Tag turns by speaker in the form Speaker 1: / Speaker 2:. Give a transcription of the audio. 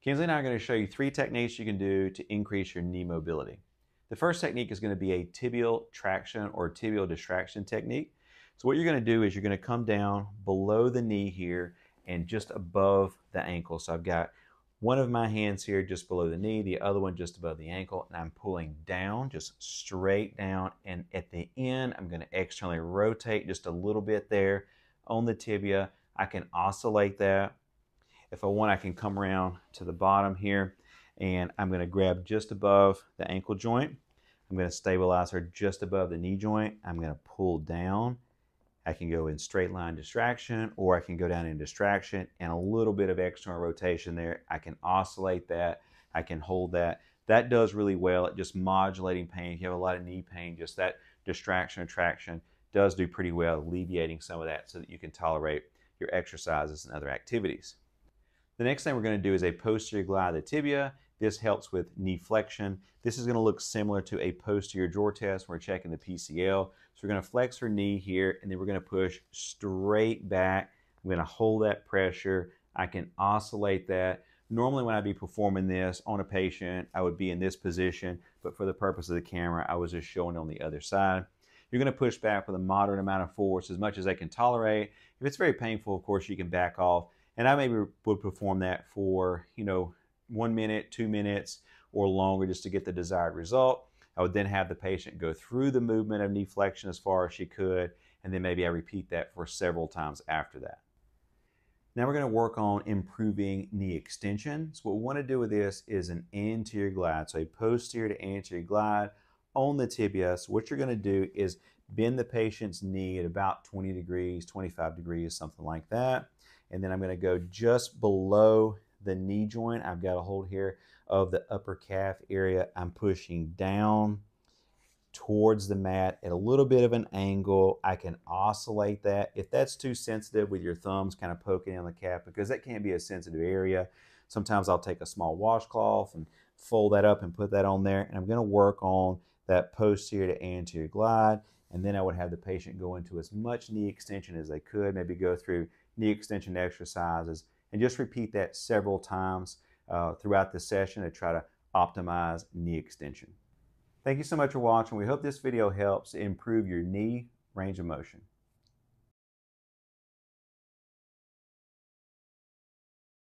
Speaker 1: Kinsley and I are going to show you 3 techniques you can do to increase your knee mobility. The first technique is going to be a tibial traction or tibial distraction technique. So what you're going to do is you're going to come down below the knee here and just above the ankle. So I've got one of my hands here just below the knee, the other one just above the ankle, and I'm pulling down, just straight down. And at the end, I'm going to externally rotate just a little bit there on the tibia. I can oscillate that. If I want, I can come around to the bottom here and I'm going to grab just above the ankle joint. I'm going to stabilize her just above the knee joint. I'm going to pull down. I can go in straight line distraction, or I can go down in distraction and a little bit of external rotation there. I can oscillate that. I can hold that. That does really well at just modulating pain. If you have a lot of knee pain, just that distraction or traction does do pretty well, alleviating some of that so that you can tolerate your exercises and other activities. The next thing we're going to do is a posterior glide of the tibia. This helps with knee flexion. This is going to look similar to a posterior drawer test. We're checking the PCL. So we're going to flex her knee here, and then we're going to push straight back. I'm going to hold that pressure. I can oscillate that. Normally when I'd be performing this on a patient, I would be in this position, but for the purpose of the camera, I was just showing on the other side. You're going to push back with a moderate amount of force, as much as they can tolerate. If it's very painful, of course, you can back off. And I maybe would perform that for, 1 minute, 2 minutes, or longer just to get the desired result. I would then have the patient go through the movement of knee flexion as far as she could, and then maybe I repeat that for several times after that. Now we're going to work on improving knee extension. So what we want to do with this is an anterior glide, so a posterior to anterior glide on the tibia. So what you're going to do is bend the patient's knee at about 20 degrees, 25 degrees, something like that. And then I'm going to go just below the knee joint. I've got a hold here of the upper calf area. I'm pushing down towards the mat at a little bit of an angle. I can oscillate that. If that's too sensitive with your thumbs kind of poking on the calf, because that can be a sensitive area, sometimes I'll take a small washcloth and fold that up and put that on there. And I'm going to work on that posterior to anterior glide. And then I would have the patient go into as much knee extension as they could, maybe go through knee extension exercises, and just repeat that several times throughout the session to try to optimize knee extension. Thank you so much for watching. We hope this video helps improve your knee range of motion.